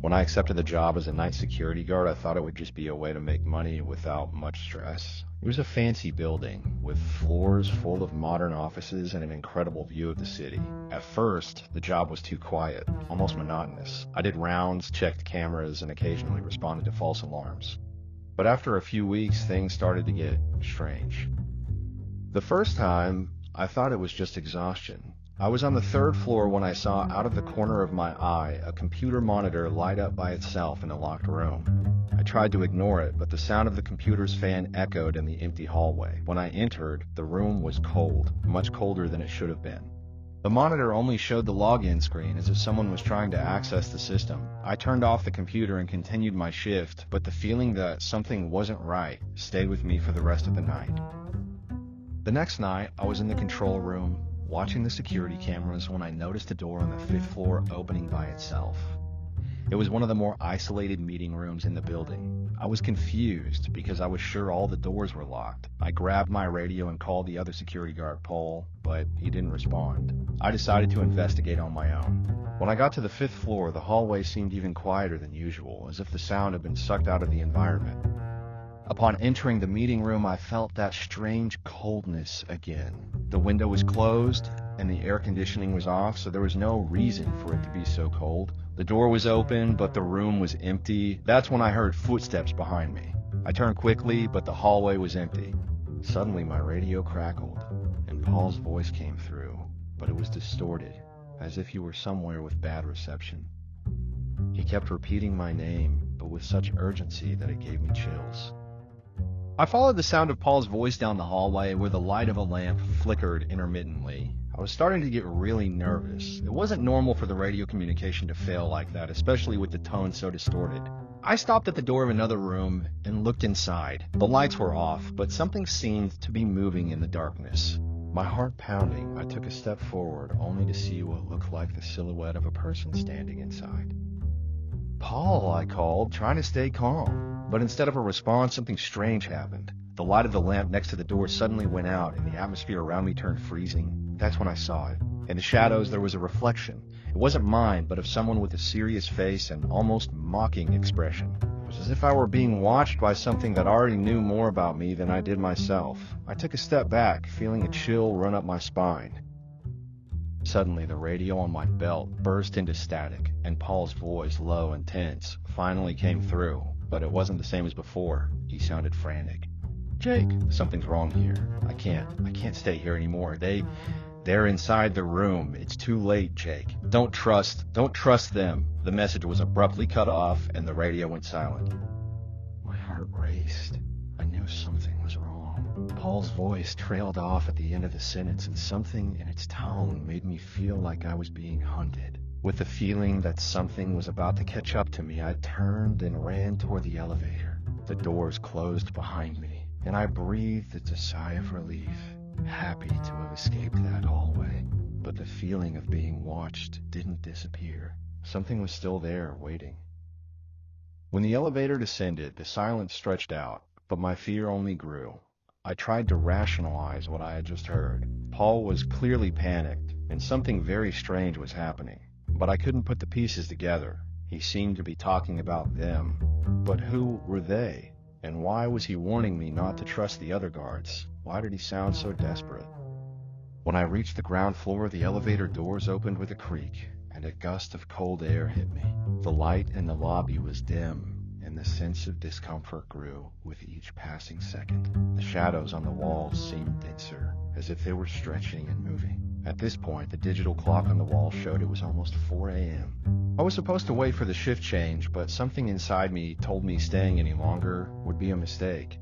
When I accepted the job as a night security guard, I thought it would just be a way to make money without much stress. It was a fancy building, with floors full of modern offices and an incredible view of the city. At first, the job was too quiet, almost monotonous. I did rounds, checked cameras, and occasionally responded to false alarms. But after a few weeks, things started to get strange. The first time, I thought it was just exhaustion. I was on the third floor when I saw out of the corner of my eye a computer monitor light up by itself in a locked room. I tried to ignore it, but the sound of the computer's fan echoed in the empty hallway. When I entered, the room was cold, much colder than it should have been. The monitor only showed the login screen, as if someone was trying to access the system. I turned off the computer and continued my shift, but the feeling that something wasn't right stayed with me for the rest of the night. The next night, I was in the control room, watching the security cameras, when I noticed a door on the 5th floor opening by itself. It was one of the more isolated meeting rooms in the building. I was confused because I was sure all the doors were locked. I grabbed my radio and called the other security guard, Paul, but he didn't respond. I decided to investigate on my own. When I got to the 5th floor, the hallway seemed even quieter than usual, as if the sound had been sucked out of the environment. Upon entering the meeting room, I felt that strange coldness again. The window was closed, and the air conditioning was off, so there was no reason for it to be so cold. The door was open, but the room was empty. That's when I heard footsteps behind me. I turned quickly, but the hallway was empty. Suddenly, my radio crackled, and Paul's voice came through, but it was distorted, as if he were somewhere with bad reception. He kept repeating my name, but with such urgency that it gave me chills. I followed the sound of Paul's voice down the hallway, where the light of a lamp flickered intermittently. I was starting to get really nervous. It wasn't normal for the radio communication to fail like that, especially with the tone so distorted. I stopped at the door of another room and looked inside. The lights were off, but something seemed to be moving in the darkness. My heart pounding, I took a step forward, only to see what looked like the silhouette of a person standing inside. "Paul," I called, trying to stay calm. But instead of a response, something strange happened. The light of the lamp next to the door suddenly went out, and the atmosphere around me turned freezing. That's when I saw it. In the shadows, there was a reflection. It wasn't mine, but of someone with a serious face and almost mocking expression. It was as if I were being watched by something that already knew more about me than I did myself. I took a step back, feeling a chill run up my spine. Suddenly, the radio on my belt burst into static, and Paul's voice, low and tense, finally came through. But it wasn't the same as before. He sounded frantic. "Jake, something's wrong here. I can't stay here anymore. They're inside the room. It's too late, Jake. Don't trust them." The message was abruptly cut off, and the radio went silent. My heart raced. I knew something was wrong. Paul's voice trailed off at the end of the sentence, and something in its tone made me feel like I was being hunted. With the feeling that something was about to catch up to me, I turned and ran toward the elevator. The doors closed behind me, and I breathed a sigh of relief, happy to have escaped that hallway. But the feeling of being watched didn't disappear. Something was still there, waiting. When the elevator descended, the silence stretched out, but my fear only grew. I tried to rationalize what I had just heard. Paul was clearly panicked, and something very strange was happening. But I couldn't put the pieces together. He seemed to be talking about them. But who were they? And why was he warning me not to trust the other guards? Why did he sound so desperate? When I reached the ground floor, the elevator doors opened with a creak, and a gust of cold air hit me. The light in the lobby was dim, and the sense of discomfort grew with each passing second. The shadows on the walls seemed denser, as if they were stretching and moving. At this point, the digital clock on the wall showed it was almost 4 a.m. I was supposed to wait for the shift change, but something inside me told me staying any longer would be a mistake.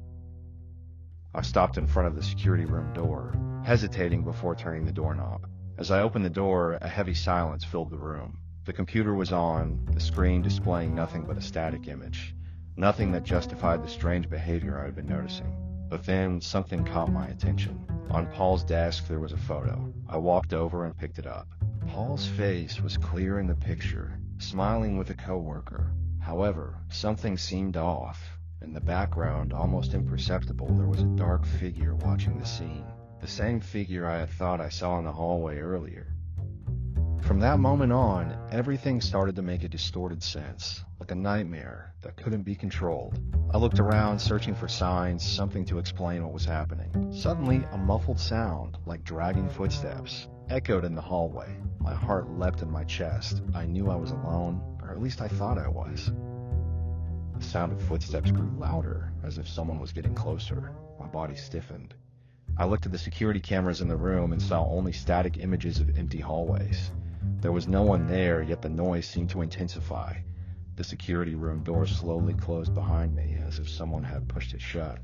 I stopped in front of the security room door, hesitating before turning the doorknob. As I opened the door, a heavy silence filled the room. The computer was on, the screen displaying nothing but a static image. Nothing that justified the strange behavior I had been noticing. But then something caught my attention. On Paul's desk there was a photo. I walked over and picked it up. Paul's face was clear in the picture, smiling with a coworker. However, something seemed off. In the background, almost imperceptible, there was a dark figure watching the scene. The same figure I had thought I saw in the hallway earlier. From that moment on, everything started to make a distorted sense, like a nightmare that couldn't be controlled. I looked around, searching for signs, something to explain what was happening. Suddenly, a muffled sound, like dragging footsteps, echoed in the hallway. My heart leapt in my chest. I knew I was alone, or at least I thought I was. The sound of footsteps grew louder, as if someone was getting closer. My body stiffened. I looked at the security cameras in the room and saw only static images of empty hallways. There was no one there, yet the noise seemed to intensify. The security room door slowly closed behind me, as if someone had pushed it shut.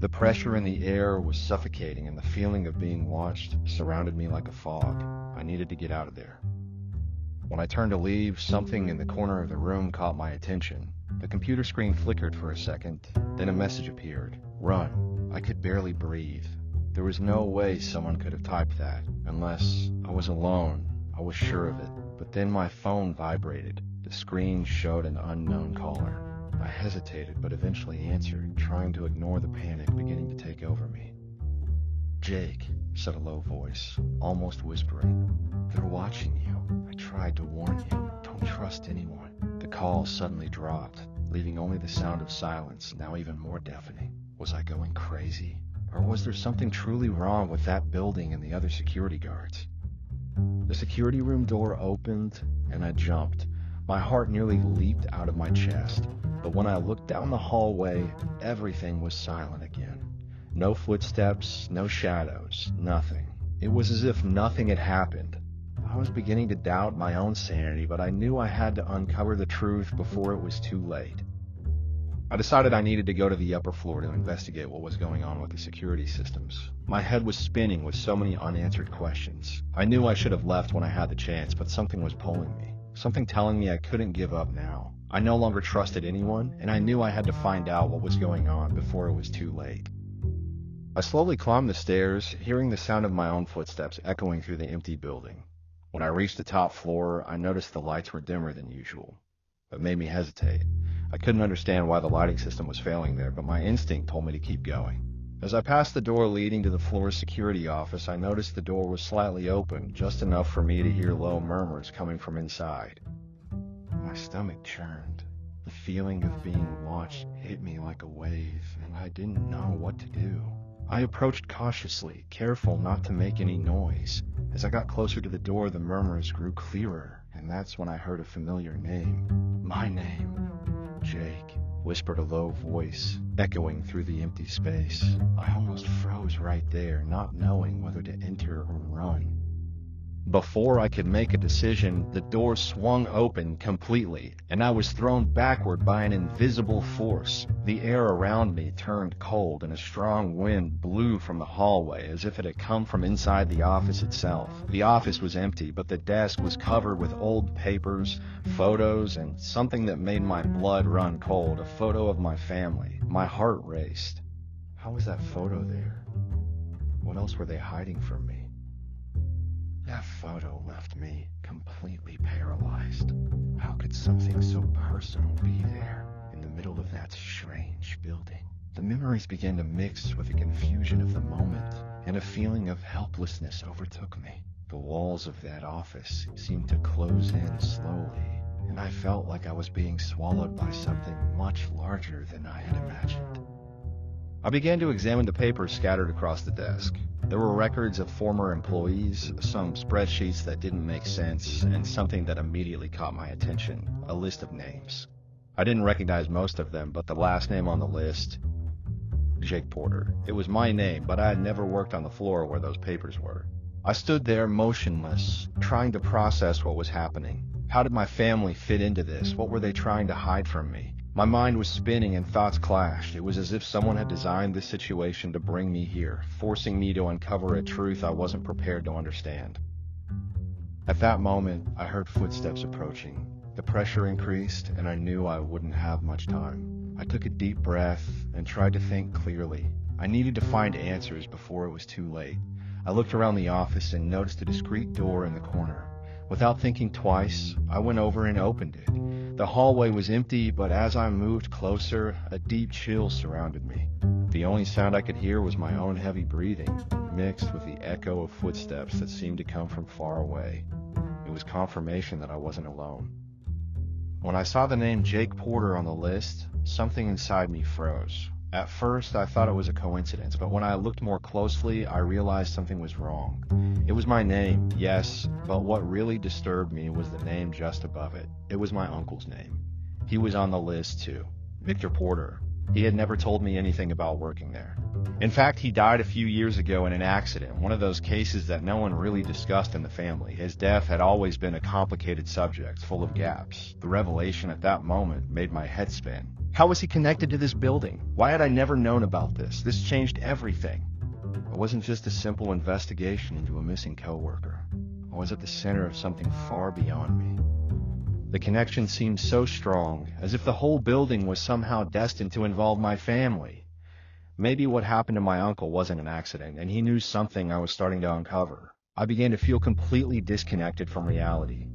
The pressure in the air was suffocating, and the feeling of being watched surrounded me like a fog. I needed to get out of there. When I turned to leave, something in the corner of the room caught my attention. The computer screen flickered for a second, then a message appeared. Run. I could barely breathe. There was no way someone could have typed that, unless I was alone. I was sure of it. But then my phone vibrated. The screen showed an unknown caller. I hesitated, but eventually answered, trying to ignore the panic beginning to take over me. "Jake," said a low voice, almost whispering. "They're watching you. I tried to warn you. Don't trust anyone." The call suddenly dropped, leaving only the sound of silence, now even more deafening. Was I going crazy? Or was there something truly wrong with that building and the other security guards? The security room door opened, and I jumped. My heart nearly leaped out of my chest. But when I looked down the hallway, everything was silent again. No footsteps, no shadows, nothing. It was as if nothing had happened. I was beginning to doubt my own sanity, but I knew I had to uncover the truth before it was too late. I decided I needed to go to the upper floor to investigate what was going on with the security systems. My head was spinning with so many unanswered questions. I knew I should have left when I had the chance, but something was pulling me. Something telling me I couldn't give up now. I no longer trusted anyone, and I knew I had to find out what was going on before it was too late. I slowly climbed the stairs, hearing the sound of my own footsteps echoing through the empty building. When I reached the top floor, I noticed the lights were dimmer than usual. It made me hesitate. I couldn't understand why the lighting system was failing there, but my instinct told me to keep going. As I passed the door leading to the floor's security office, I noticed the door was slightly open, just enough for me to hear low murmurs coming from inside. My stomach churned. The feeling of being watched hit me like a wave, and I didn't know what to do. I approached cautiously, careful not to make any noise. As I got closer to the door, the murmurs grew clearer, and that's when I heard a familiar name. My name. "Jake," whispered a low voice, echoing through the empty space. I almost froze right there, not knowing whether to enter or run. Before I could make a decision, the door swung open completely, and I was thrown backward by an invisible force. The air around me turned cold, and a strong wind blew from the hallway as if it had come from inside the office itself. The office was empty, but the desk was covered with old papers, photos, and something that made my blood run cold, a photo of my family. My heart raced. How was that photo there? What else were they hiding from me? That photo left me completely paralyzed. How could something so personal be there, in the middle of that strange building? The memories began to mix with the confusion of the moment, and a feeling of helplessness overtook me. The walls of that office seemed to close in slowly, and I felt like I was being swallowed by something much larger than I had imagined. I began to examine the papers scattered across the desk. There were records of former employees, some spreadsheets that didn't make sense, and something that immediately caught my attention, a list of names. I didn't recognize most of them, but the last name on the list, Jake Porter. It was my name, but I had never worked on the floor where those papers were. I stood there motionless, trying to process what was happening. How did my family fit into this? What were they trying to hide from me? My mind was spinning and thoughts clashed. It was as if someone had designed this situation to bring me here, forcing me to uncover a truth I wasn't prepared to understand. At that moment, I heard footsteps approaching. The pressure increased, and I knew I wouldn't have much time. I took a deep breath and tried to think clearly. I needed to find answers before it was too late. I looked around the office and noticed a discreet door in the corner. Without thinking twice, I went over and opened it. The hallway was empty, but as I moved closer, a deep chill surrounded me. The only sound I could hear was my own heavy breathing, mixed with the echo of footsteps that seemed to come from far away. It was confirmation that I wasn't alone. When I saw the name Jake Porter on the list, something inside me froze. At first, I thought it was a coincidence, but when I looked more closely, I realized something was wrong. It was my name, yes, but what really disturbed me was the name just above it. It was my uncle's name. He was on the list too. Victor Porter. He had never told me anything about working there. In fact, he died a few years ago in an accident, one of those cases that no one really discussed in the family. His death had always been a complicated subject, full of gaps. The revelation at that moment made my head spin. How was he connected to this building? Why had I never known about this? This changed everything. It wasn't just a simple investigation into a missing coworker. I was at the center of something far beyond me. The connection seemed so strong, as if the whole building was somehow destined to involve my family. Maybe what happened to my uncle wasn't an accident, and he knew something I was starting to uncover. I began to feel completely disconnected from reality.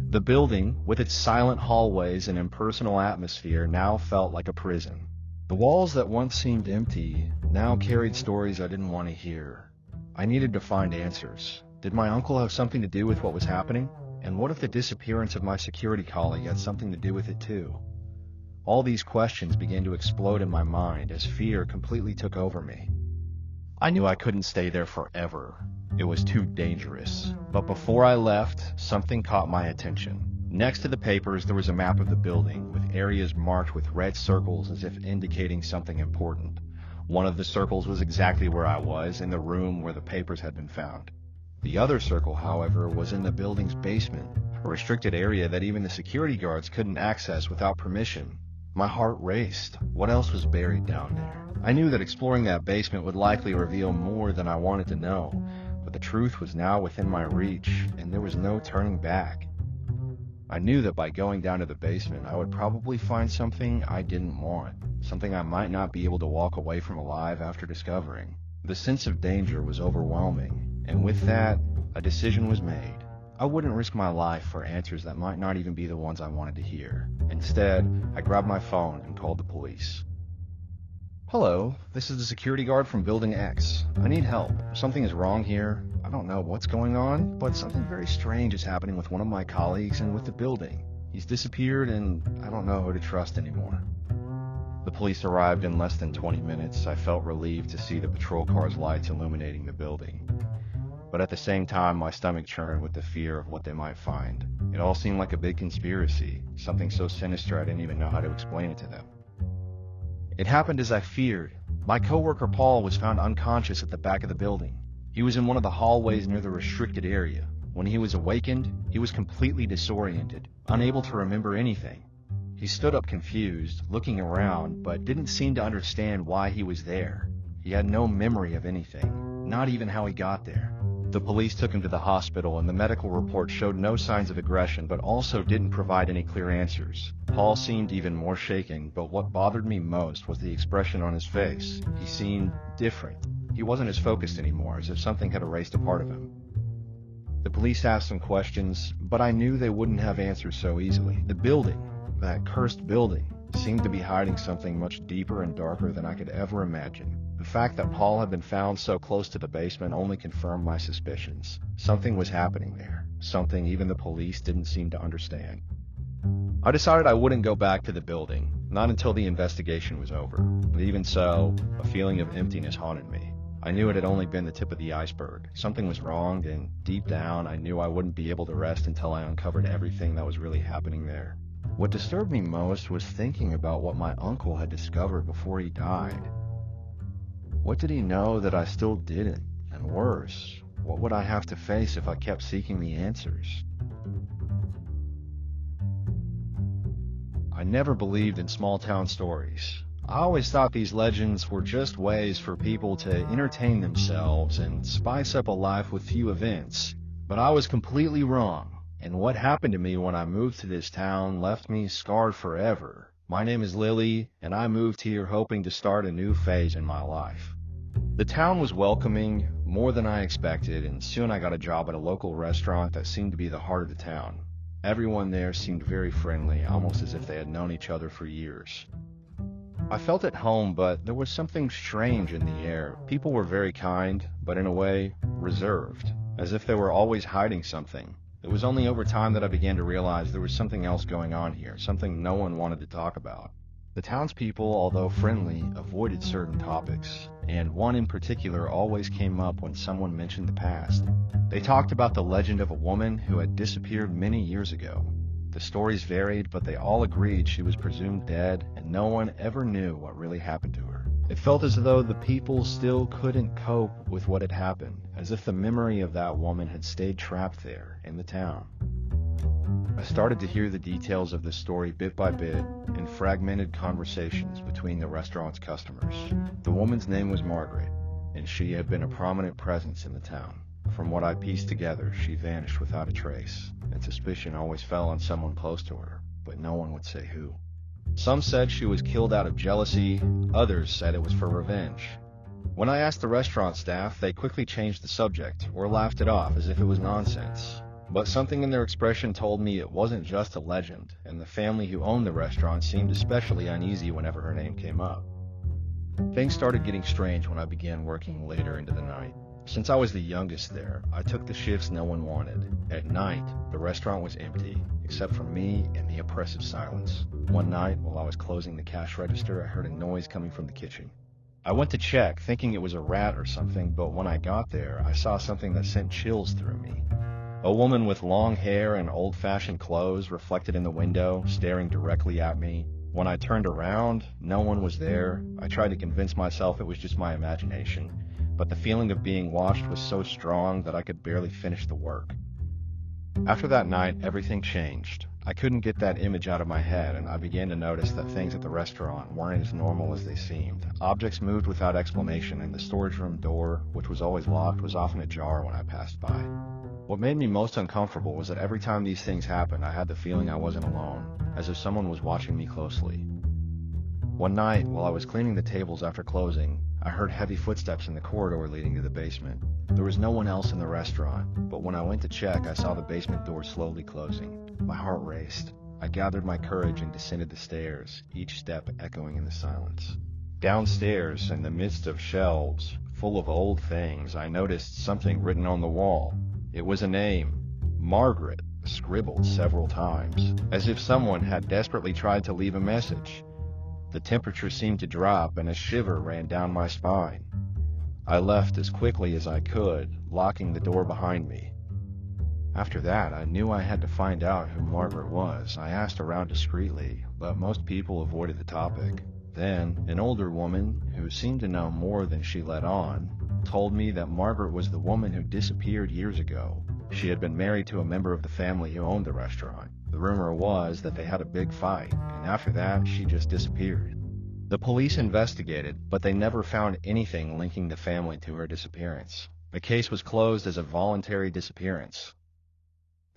The building, with its silent hallways and impersonal atmosphere, now felt like a prison. The walls that once seemed empty now carried stories I didn't want to hear. I needed to find answers. Did my uncle have something to do with what was happening? And what if the disappearance of my security colleague had something to do with it too? All these questions began to explode in my mind as fear completely took over me. I knew I couldn't stay there forever. It was too dangerous. But before I left, something caught my attention. Next to the papers, there was a map of the building, with areas marked with red circles as if indicating something important. One of the circles was exactly where I was, in the room where the papers had been found. The other circle, however, was in the building's basement, a restricted area that even the security guards couldn't access without permission. My heart raced. What else was buried down there? I knew that exploring that basement would likely reveal more than I wanted to know, but the truth was now within my reach, and there was no turning back. I knew that by going down to the basement, I would probably find something I didn't want, something I might not be able to walk away from alive after discovering. The sense of danger was overwhelming, and with that, a decision was made. I wouldn't risk my life for answers that might not even be the ones I wanted to hear. Instead, I grabbed my phone and called the police. Hello, this is the security guard from Building X. I need help. Something is wrong here. I don't know what's going on, but something very strange is happening with one of my colleagues and with the building. He's disappeared and I don't know who to trust anymore. The police arrived in less than 20 minutes. I felt relieved to see the patrol car's lights illuminating the building. But at the same time, my stomach churned with the fear of what they might find. It all seemed like a big conspiracy, something so sinister I didn't even know how to explain it to them. It happened as I feared. My coworker Paul was found unconscious at the back of the building. He was in one of the hallways near the restricted area. When he was awakened, he was completely disoriented, unable to remember anything. He stood up confused, looking around, but didn't seem to understand why he was there. He had no memory of anything, not even how he got there. The police took him to the hospital, and the medical report showed no signs of aggression, but also didn't provide any clear answers. Paul seemed even more shaken, but what bothered me most was the expression on his face. He seemed different. He wasn't as focused anymore, as if something had erased a part of him. The police asked some questions, but I knew they wouldn't have answers so easily. The building, that cursed building, seemed to be hiding something much deeper and darker than I could ever imagine. The fact that Paul had been found so close to the basement only confirmed my suspicions. Something was happening there, something even the police didn't seem to understand. I decided I wouldn't go back to the building, not until the investigation was over. But even so, a feeling of emptiness haunted me. I knew it had only been the tip of the iceberg. Something was wrong, and deep down, I knew I wouldn't be able to rest until I uncovered everything that was really happening there. What disturbed me most was thinking about what my uncle had discovered before he died. What did he know that I still didn't? And worse, what would I have to face if I kept seeking the answers? I never believed in small-town stories. I always thought these legends were just ways for people to entertain themselves and spice up a life with few events. But I was completely wrong. And what happened to me when I moved to this town left me scarred forever. My name is Lily, and I moved here hoping to start a new phase in my life. The town was welcoming, more than I expected, and soon I got a job at a local restaurant that seemed to be the heart of the town. Everyone there seemed very friendly, almost as if they had known each other for years. I felt at home, but there was something strange in the air. People were very kind, but in a way, reserved, as if they were always hiding something. It was only over time that I began to realize there was something else going on here, something no one wanted to talk about. The townspeople, although friendly, avoided certain topics, and one in particular always came up when someone mentioned the past. They talked about the legend of a woman who had disappeared many years ago. The stories varied, but they all agreed she was presumed dead, and no one ever knew what really happened to her. It felt as though the people still couldn't cope with what had happened, as if the memory of that woman had stayed trapped there in the town. I started to hear the details of the story bit by bit in fragmented conversations between the restaurant's customers. The woman's name was Margaret, and she had been a prominent presence in the town. From what I pieced together, she vanished without a trace, and suspicion always fell on someone close to her, but no one would say who. Some said she was killed out of jealousy, others said it was for revenge. When I asked the restaurant staff, they quickly changed the subject, or laughed it off as if it was nonsense. But something in their expression told me it wasn't just a legend, and the family who owned the restaurant seemed especially uneasy whenever her name came up. Things started getting strange when I began working later into the night. Since I was the youngest there, I took the shifts no one wanted. At night, the restaurant was empty, except for me and the oppressive silence. One night, while I was closing the cash register, I heard a noise coming from the kitchen. I went to check, thinking it was a rat or something, but when I got there, I saw something that sent chills through me. A woman with long hair and old-fashioned clothes reflected in the window, staring directly at me. When I turned around, no one was there. I tried to convince myself it was just my imagination, but the feeling of being watched was so strong that I could barely finish the work. After that night, everything changed. I couldn't get that image out of my head, and I began to notice that things at the restaurant weren't as normal as they seemed. Objects moved without explanation, and the storage room door, which was always locked, was often ajar when I passed by. What made me most uncomfortable was that every time these things happened, I had the feeling I wasn't alone, as if someone was watching me closely. One night, while I was cleaning the tables after closing, I heard heavy footsteps in the corridor leading to the basement. There was no one else in the restaurant, but when I went to check, I saw the basement door slowly closing. My heart raced. I gathered my courage and descended the stairs, each step echoing in the silence. Downstairs, in the midst of shelves full of old things, I noticed something written on the wall. It was a name, Margaret, scribbled several times, as if someone had desperately tried to leave a message. The temperature seemed to drop, and a shiver ran down my spine. I left as quickly as I could, locking the door behind me. After that, I knew I had to find out who Margaret was. I asked around discreetly, but most people avoided the topic. Then, an older woman, who seemed to know more than she let on, told me that Margaret was the woman who disappeared years ago. She had been married to a member of the family who owned the restaurant. The rumor was that they had a big fight, and after that, she just disappeared. The police investigated, but they never found anything linking the family to her disappearance. The case was closed as a voluntary disappearance.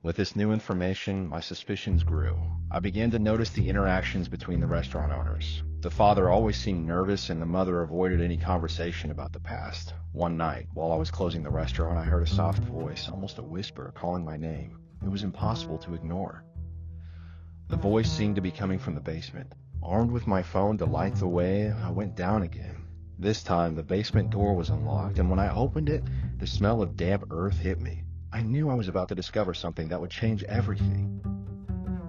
With this new information, my suspicions grew. I began to notice the interactions between the restaurant owners. The father always seemed nervous, and the mother avoided any conversation about the past. One night, while I was closing the restaurant, I heard a soft voice, almost a whisper, calling my name. It was impossible to ignore. The voice seemed to be coming from the basement. Armed with my phone to light the way, I went down again. This time, the basement door was unlocked, and when I opened it, the smell of damp earth hit me. I knew I was about to discover something that would change everything.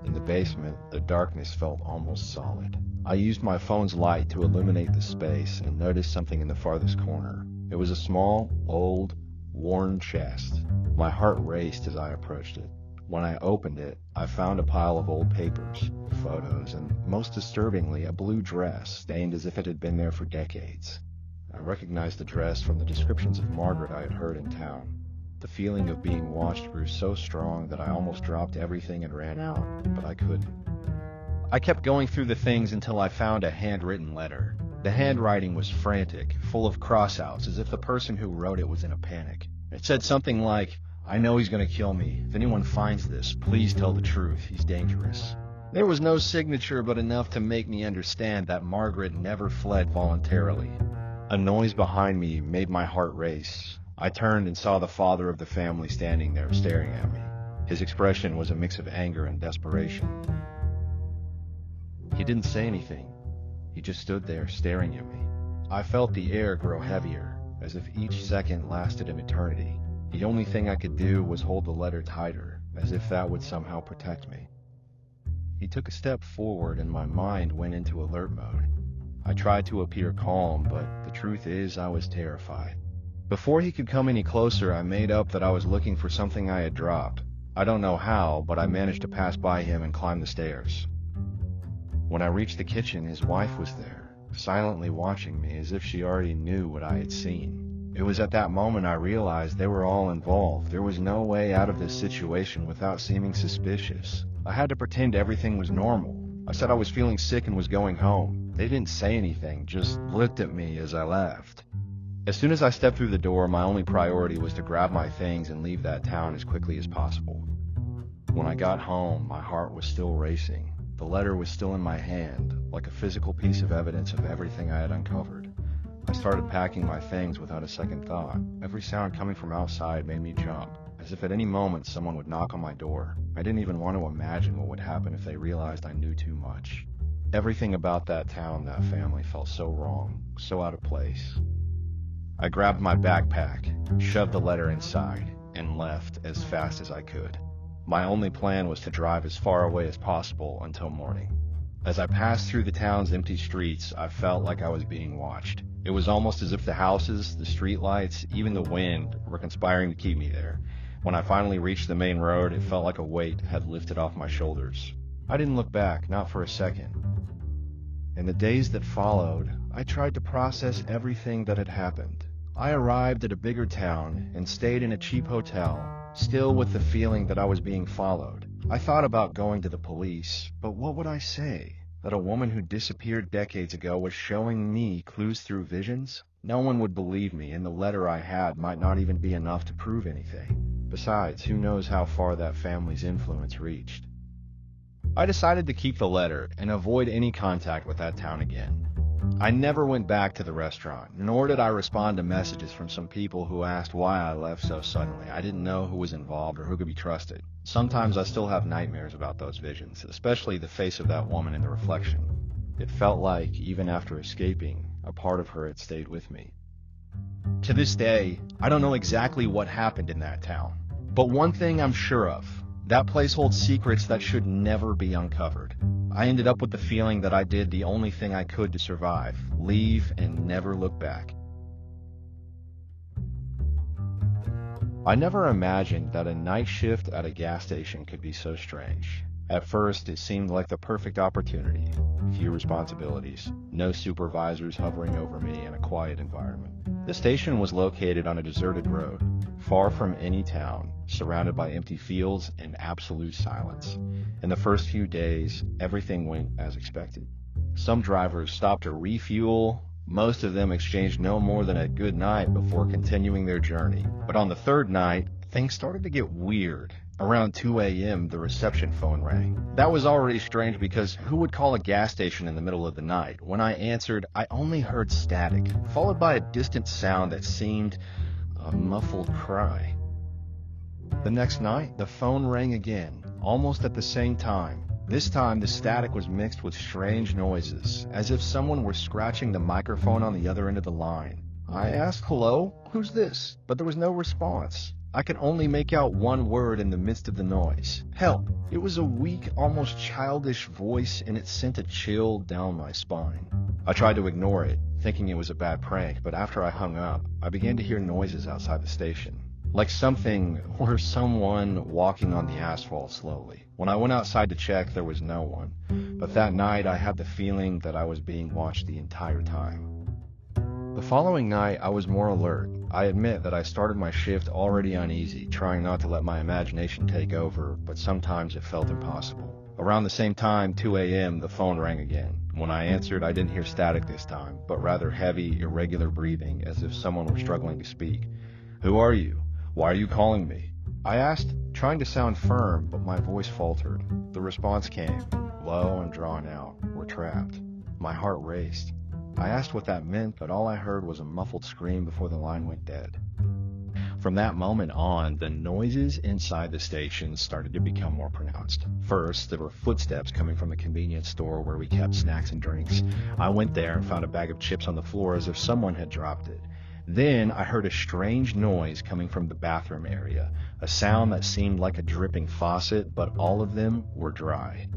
In the basement, the darkness felt almost solid. I used my phone's light to illuminate the space and noticed something in the farthest corner. It was a small, old, worn chest. My heart raced as I approached it. When I opened it, I found a pile of old papers, photos, and most disturbingly, a blue dress stained as if it had been there for decades. I recognized the dress from the descriptions of Margaret I had heard in town. The feeling of being watched grew so strong that I almost dropped everything and ran out, but I couldn't. I kept going through the things until I found a handwritten letter. The handwriting was frantic, full of cross-outs, as if the person who wrote it was in a panic. It said something like, "I know he's going to kill me. If anyone finds this, please tell the truth. He's dangerous." There was no signature, but enough to make me understand that Margaret never fled voluntarily. A noise behind me made my heart race. I turned and saw the father of the family standing there staring at me. His expression was a mix of anger and desperation. He didn't say anything. He just stood there staring at me. I felt the air grow heavier, as if each second lasted an eternity. The only thing I could do was hold the letter tighter. as if that would somehow protect me. He took a step forward and my mind went into alert mode. I tried to appear calm, but the truth is I was terrified. Before he could come any closer, I made up that I was looking for something I had dropped. I don't know how, but I managed to pass by him and climb the stairs. When I reached the kitchen, his wife was there, silently watching me as if she already knew what I had seen. It was at that moment I realized they were all involved. There was no way out of this situation without seeming suspicious. I had to pretend everything was normal. I said I was feeling sick and was going home. They didn't say anything, just looked at me as I left. As soon as I stepped through the door, my only priority was to grab my things and leave that town as quickly as possible. When I got home, my heart was still racing. The letter was still in my hand, like a physical piece of evidence of everything I had uncovered. I started packing my things without a second thought. Every sound coming from outside made me jump, as if at any moment someone would knock on my door. I didn't even want to imagine what would happen if they realized I knew too much. Everything about that town, that family, felt so wrong, so out of place. I grabbed my backpack, shoved the letter inside, and left as fast as I could. My only plan was to drive as far away as possible until morning. As I passed through the town's empty streets, I felt like I was being watched. It was almost as if the houses, the streetlights, even the wind were conspiring to keep me there. When I finally reached the main road, it felt like a weight had lifted off my shoulders. I didn't look back, not for a second. In the days that followed, I tried to process everything that had happened. I arrived at a bigger town and stayed in a cheap hotel, still with the feeling that I was being followed. I thought about going to the police, but what would I say? That a woman who disappeared decades ago was showing me clues through visions? No one would believe me, and the letter I had might not even be enough to prove anything. Besides, who knows how far that family's influence reached? I decided to keep the letter and avoid any contact with that town again. I never went back to the restaurant, nor did I respond to messages from some people who asked why I left so suddenly. I didn't know who was involved or who could be trusted. Sometimes I still have nightmares about those visions, especially the face of that woman in the reflection. It felt like, even after escaping, a part of her had stayed with me. To this day, I don't know exactly what happened in that town. But one thing I'm sure of, that place holds secrets that should never be uncovered. I ended up with the feeling that I did the only thing I could to survive, leave and never look back. I never imagined that a night shift at a gas station could be so strange. At first, it seemed like the perfect opportunity. Few responsibilities, no supervisors hovering over me, and a quiet environment. The station was located on a deserted road, far from any town, surrounded by empty fields and absolute silence. In the first few days, everything went as expected. Some drivers stopped to refuel. Most of them exchanged no more than a good night before continuing their journey. But on the third night, things started to get weird. Around 2 a.m., the reception phone rang. That was already strange because who would call a gas station in the middle of the night? When I answered, I only heard static, followed by a distant sound that seemed a muffled cry. The next night, the phone rang again, almost at the same time. This time, the static was mixed with strange noises, as if someone were scratching the microphone on the other end of the line. I asked, "Hello? Who's this?" But there was no response. I could only make out one word in the midst of the noise. Help. It was a weak, almost childish voice, and it sent a chill down my spine. I tried to ignore it, thinking it was a bad prank, but after I hung up, I began to hear noises outside the station. Like something or someone walking on the asphalt slowly. When I went outside to check, there was no one. But that night, I had the feeling that I was being watched the entire time. The following night, I was more alert. I admit that I started my shift already uneasy, trying not to let my imagination take over, but sometimes it felt impossible. Around the same time, 2 a.m., the phone rang again. When I answered, I didn't hear static this time, but rather heavy, irregular breathing, as if someone were struggling to speak. "Who are you? Why are you calling me?" I asked, trying to sound firm, but my voice faltered. The response came, low and drawn out. "We're trapped." My heart raced. I asked what that meant, but all I heard was a muffled scream before the line went dead. From that moment on, the noises inside the station started to become more pronounced. First, there were footsteps coming from the convenience store where we kept snacks and drinks. I went there and found a bag of chips on the floor as if someone had dropped it. Then I heard a strange noise coming from the bathroom area, a sound that seemed like a dripping faucet, but all of them were dry.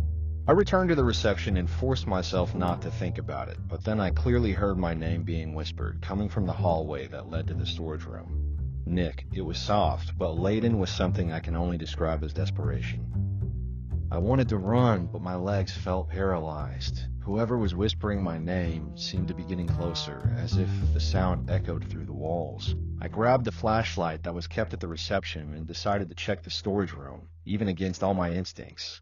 I returned to the reception and forced myself not to think about it, but then I clearly heard my name being whispered, coming from the hallway that led to the storage room. Nick. It was soft, but laden with something I can only describe as desperation. I wanted to run, but my legs felt paralyzed. Whoever was whispering my name seemed to be getting closer, as if the sound echoed through the walls. I grabbed the flashlight that was kept at the reception and decided to check the storage room, even against all my instincts.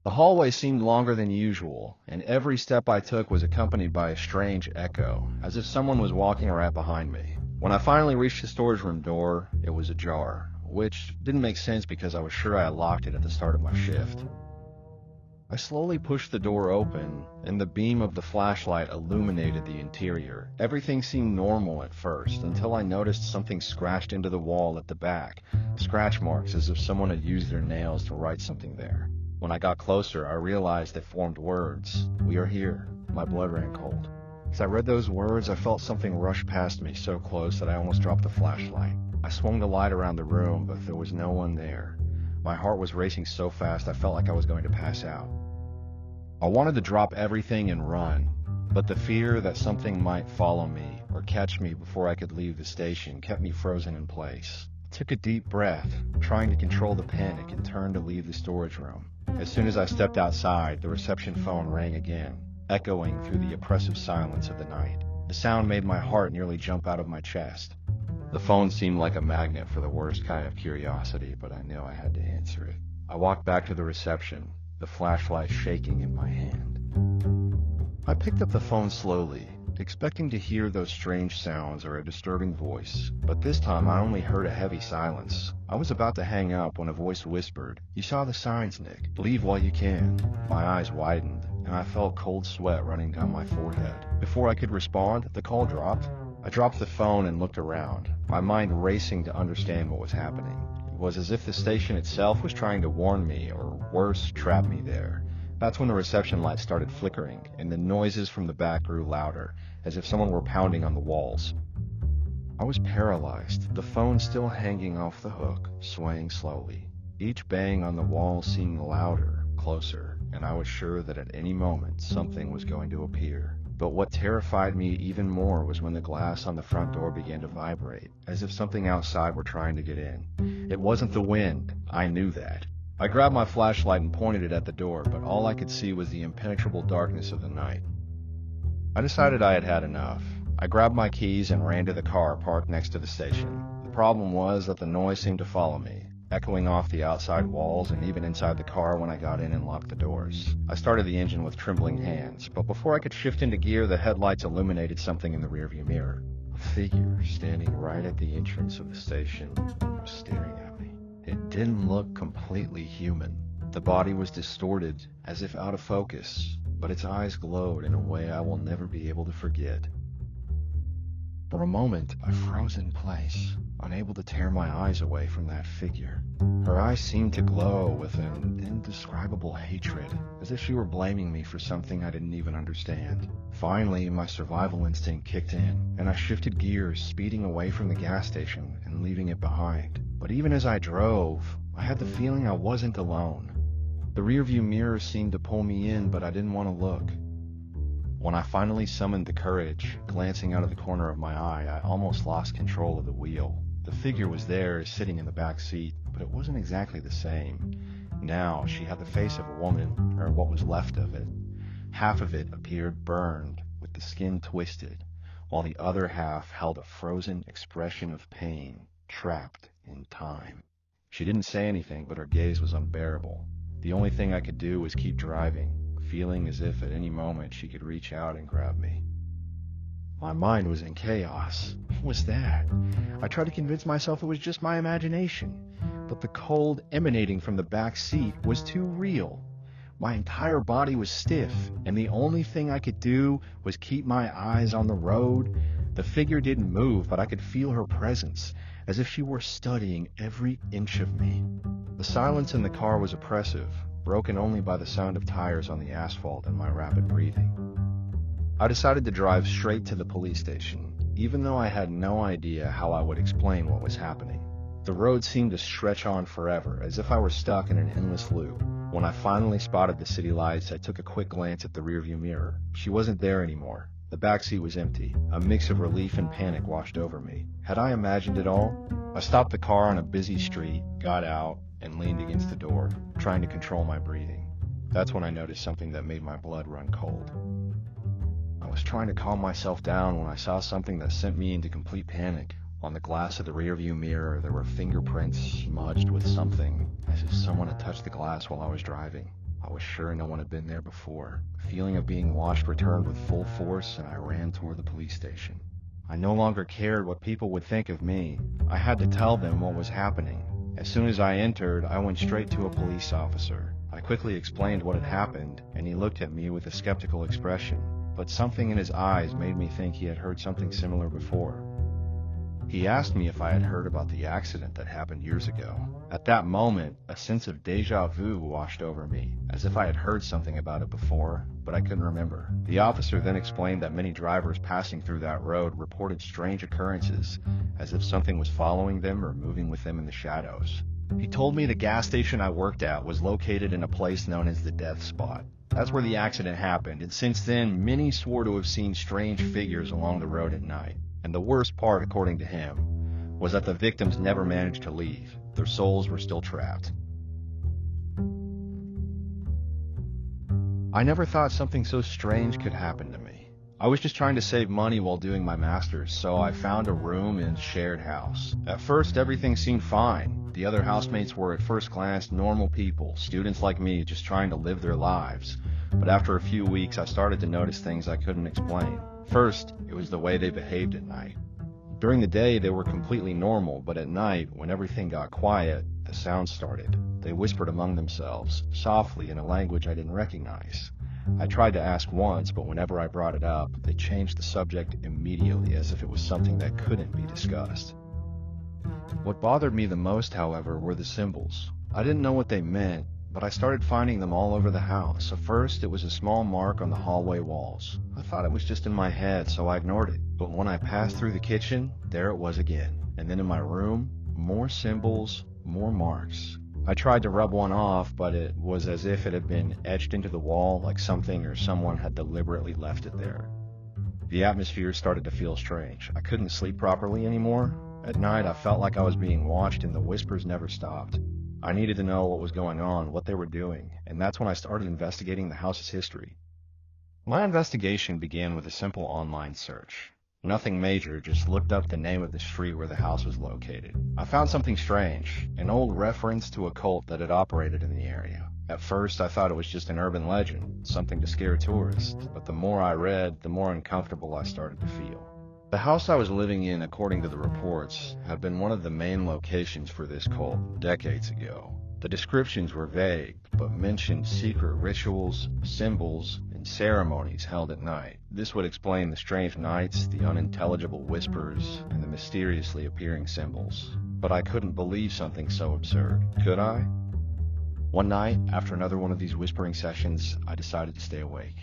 The hallway seemed longer than usual, and every step I took was accompanied by a strange echo, as if someone was walking right behind me. When I finally reached the storage room door, it was ajar, which didn't make sense because I was sure I had locked it at the start of my shift. I slowly pushed the door open, and the beam of the flashlight illuminated the interior. Everything seemed normal at first, until I noticed something scratched into the wall at the back, scratch marks as if someone had used their nails to write something there. When I got closer, I realized they formed words. "We are here." My blood ran cold. As I read those words, I felt something rush past me so close that I almost dropped the flashlight. I swung the light around the room, but there was no one there. My heart was racing so fast I felt like I was going to pass out. I wanted to drop everything and run, but the fear that something might follow me or catch me before I could leave the station kept me frozen in place. I took a deep breath, trying to control the panic, and turned to leave the storage room. As soon as I stepped outside, the reception phone rang again, echoing through the oppressive silence of the night. The sound made my heart nearly jump out of my chest. The phone seemed like a magnet for the worst kind of curiosity, but I knew I had to answer it. I walked back to the reception, the flashlight shaking in my hand. I picked up the phone slowly, expecting to hear those strange sounds or a disturbing voice, but this time I only heard a heavy silence. I was about to hang up when a voice whispered, "You saw the signs, Nick. Leave while you can." My eyes widened, and I felt cold sweat running down my forehead. Before I could respond, the call dropped. I dropped the phone and looked around, my mind racing to understand what was happening. It was as if the station itself was trying to warn me, or worse, trap me there. That's when the reception light started flickering, and the noises from the back grew louder, as if someone were pounding on the walls. I was paralyzed, the phone still hanging off the hook, swaying slowly. Each bang on the wall seemed louder, closer, and I was sure that at any moment something was going to appear. But what terrified me even more was when the glass on the front door began to vibrate, as if something outside were trying to get in. It wasn't the wind, I knew that. I grabbed my flashlight and pointed it at the door, but all I could see was the impenetrable darkness of the night. I decided I had had enough. I grabbed my keys and ran to the car parked next to the station. The problem was that the noise seemed to follow me, echoing off the outside walls and even inside the car when I got in and locked the doors. I started the engine with trembling hands, but before I could shift into gear, the headlights illuminated something in the rearview mirror. A figure standing right at the entrance of the station was staring at me. It didn't look completely human. The body was distorted, as if out of focus, but its eyes glowed in a way I will never be able to forget. For a moment, I froze in place, unable to tear my eyes away from that figure. Her eyes seemed to glow with an indescribable hatred, as if she were blaming me for something I didn't even understand. Finally, my survival instinct kicked in, and I shifted gears, speeding away from the gas station and leaving it behind. But even as I drove, I had the feeling I wasn't alone. The rearview mirror seemed to pull me in, but I didn't want to look. When I finally summoned the courage, glancing out of the corner of my eye, I almost lost control of the wheel. The figure was there, sitting in the back seat, but it wasn't exactly the same. Now, she had the face of a woman, or what was left of it. Half of it appeared burned, with the skin twisted, while the other half held a frozen expression of pain, trapped in time. She didn't say anything, but her gaze was unbearable. The only thing I could do was keep driving, feeling as if at any moment she could reach out and grab me. My mind was in chaos. What was that? I tried to convince myself it was just my imagination, but the cold emanating from the back seat was too real. My entire body was stiff, and the only thing I could do was keep my eyes on the road. The figure didn't move, but I could feel her presence, as if she were studying every inch of me. The silence in the car was oppressive, broken only by the sound of tires on the asphalt and my rapid breathing. I decided to drive straight to the police station, even though I had no idea how I would explain what was happening. The road seemed to stretch on forever, as if I were stuck in an endless loop. When I finally spotted the city lights, I took a quick glance at the rearview mirror. She wasn't there anymore. The backseat was empty. A mix of relief and panic washed over me. Had I imagined it all? I stopped the car on a busy street, got out, and leaned against the door, trying to control my breathing. That's when I noticed something that made my blood run cold. I was trying to calm myself down when I saw something that sent me into complete panic. On the glass of the rearview mirror, there were fingerprints smudged with something, as if someone had touched the glass while I was driving. I was sure no one had been there before. The feeling of being watched returned with full force, and I ran toward the police station. I no longer cared what people would think of me. I had to tell them what was happening. As soon as I entered, I went straight to a police officer. I quickly explained what had happened, and he looked at me with a skeptical expression, but something in his eyes made me think he had heard something similar before. He asked me if I had heard about the accident that happened years ago. At that moment, a sense of déjà vu washed over me, as if I had heard something about it before, but I couldn't remember. The officer then explained that many drivers passing through that road reported strange occurrences, as if something was following them or moving with them in the shadows. He told me the gas station I worked at was located in a place known as the Death Spot. That's where the accident happened, and since then, many swore to have seen strange figures along the road at night. And the worst part, according to him, was that the victims never managed to leave. Their souls were still trapped. I never thought something so strange could happen to me. I was just trying to save money while doing my master's, so I found a room in a shared house. At first, everything seemed fine. The other housemates were at first glance normal people, students like me just trying to live their lives. But after a few weeks, I started to notice things I couldn't explain. First, it was the way they behaved at night. During the day, they were completely normal, but at night, when everything got quiet, the sound started. They whispered among themselves, softly in a language I didn't recognize. I tried to ask once, but whenever I brought it up, they changed the subject immediately, as if it was something that couldn't be discussed. What bothered me the most, however, were the symbols. I didn't know what they meant, but I started finding them all over the house. At first, it was a small mark on the hallway walls. I thought it was just in my head, so I ignored it. But when I passed through the kitchen, there it was again. And then in my room, more symbols, more marks. I tried to rub one off, but it was as if it had been etched into the wall, like something or someone had deliberately left it there. The atmosphere started to feel strange. I couldn't sleep properly anymore. At night, I felt like I was being watched, and the whispers never stopped. I needed to know what was going on, what they were doing, and that's when I started investigating the house's history. My investigation began with a simple online search. Nothing major, just looked up the name of the street where the house was located. I found something strange, an old reference to a cult that had operated in the area. At first, I thought it was just an urban legend, something to scare tourists, but the more I read, the more uncomfortable I started to feel. The house I was living in, according to the reports, had been one of the main locations for this cult decades ago. The descriptions were vague, but mentioned secret rituals, symbols, and ceremonies held at night. This would explain the strange nights, the unintelligible whispers, and the mysteriously appearing symbols. But I couldn't believe something so absurd, could I? One night, after another one of these whispering sessions, I decided to stay awake.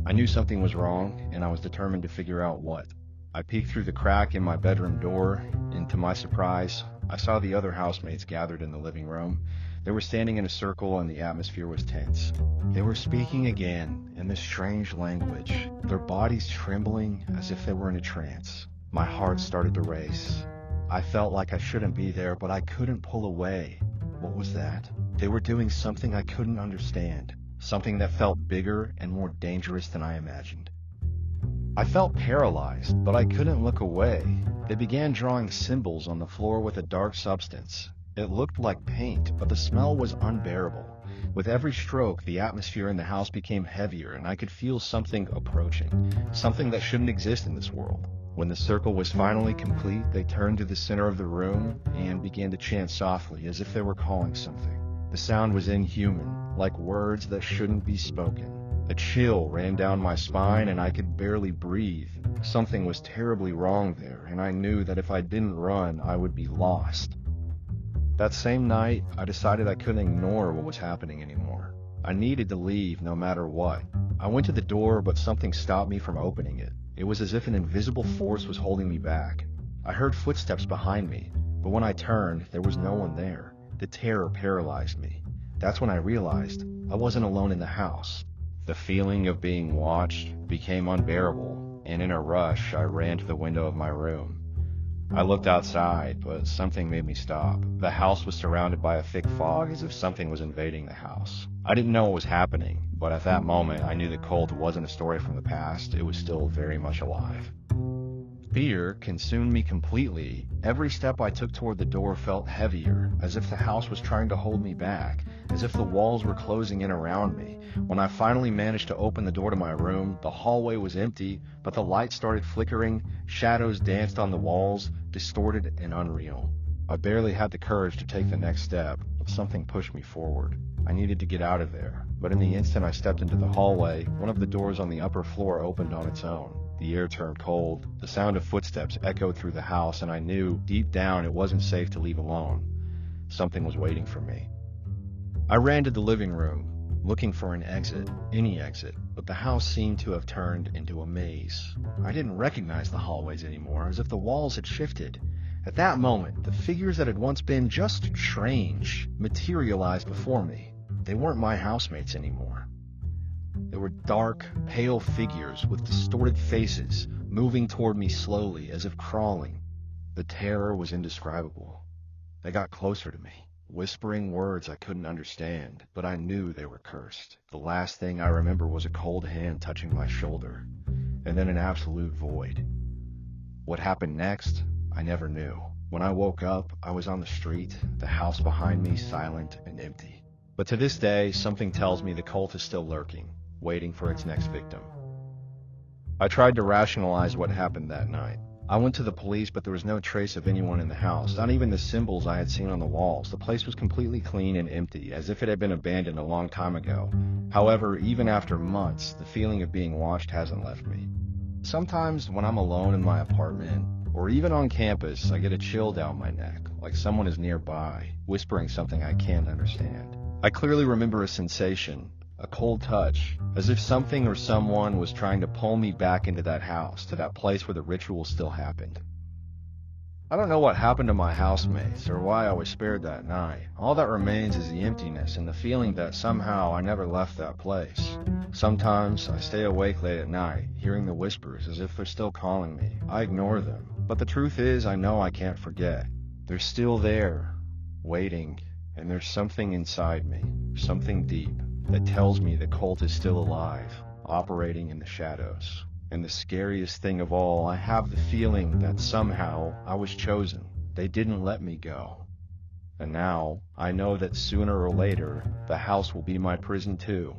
I knew something was wrong, and I was determined to figure out what. I peeked through the crack in my bedroom door, and to my surprise, I saw the other housemates gathered in the living room. They were standing in a circle, and the atmosphere was tense. They were speaking again in this strange language, their bodies trembling as if they were in a trance. My heart started to race. I felt like I shouldn't be there, but I couldn't pull away. What was that? They were doing something I couldn't understand, something that felt bigger and more dangerous than I imagined. I felt paralyzed, but I couldn't look away. They began drawing symbols on the floor with a dark substance. It looked like paint, but the smell was unbearable. With every stroke, the atmosphere in the house became heavier, and I could feel something approaching, something that shouldn't exist in this world. When the circle was finally complete, they turned to the center of the room and began to chant softly, as if they were calling something. The sound was inhuman, like words that shouldn't be spoken. A chill ran down my spine, and I could barely breathe. Something was terribly wrong there, and I knew that if I didn't run, I would be lost. That same night, I decided I couldn't ignore what was happening anymore. I needed to leave no matter what. I went to the door, but something stopped me from opening it. It was as if an invisible force was holding me back. I heard footsteps behind me, but when I turned, there was no one there. The terror paralyzed me. That's when I realized I wasn't alone in the house. The feeling of being watched became unbearable, and in a rush, I ran to the window of my room. I looked outside, but something made me stop. The house was surrounded by a thick fog, as if something was invading the house. I didn't know what was happening, but at that moment, I knew the cult wasn't a story from the past. It was still very much alive. Fear consumed me completely. Every step I took toward the door felt heavier, as if the house was trying to hold me back, as if the walls were closing in around me. When I finally managed to open the door to my room, the hallway was empty, but the light started flickering, shadows danced on the walls, distorted and unreal. I barely had the courage to take the next step, but something pushed me forward. I needed to get out of there, but in the instant I stepped into the hallway, one of the doors on the upper floor opened on its own. The air turned cold, the sound of footsteps echoed through the house, and I knew, deep down, it wasn't safe to leave alone. Something was waiting for me. I ran to the living room, looking for an exit, any exit, but the house seemed to have turned into a maze. I didn't recognize the hallways anymore, as if the walls had shifted. At that moment, the figures that had once been just strange materialized before me. They weren't my housemates anymore. They were dark, pale figures with distorted faces, moving toward me slowly, as if crawling. The terror was indescribable. They got closer to me, whispering words I couldn't understand, but I knew they were cursed. The last thing I remember was a cold hand touching my shoulder, and then an absolute void. What happened next, I never knew. When I woke up, I was on the street, the house behind me silent and empty. But to this day, something tells me the cult is still lurking, waiting for its next victim. I tried to rationalize what happened that night. I went to the police, but there was no trace of anyone in the house, not even the symbols I had seen on the walls. The place was completely clean and empty, as if it had been abandoned a long time ago. However, even after months, the feeling of being watched hasn't left me. Sometimes when I'm alone in my apartment, or even on campus, I get a chill down my neck, like someone is nearby, whispering something I can't understand. I clearly remember a sensation, a cold touch, as if something or someone was trying to pull me back into that house, to that place where the ritual still happened. I don't know what happened to my housemates, or why I was spared that night. All that remains is the emptiness and the feeling that somehow I never left that place. Sometimes I stay awake late at night, hearing the whispers as if they're still calling me. I ignore them, but the truth is I know I can't forget. They're still there, waiting, and there's something inside me, something deep, that tells me the cult is still alive, operating in the shadows. And the scariest thing of all, I have the feeling that somehow I was chosen. They didn't let me go. And now, I know that sooner or later, the house will be my prison too.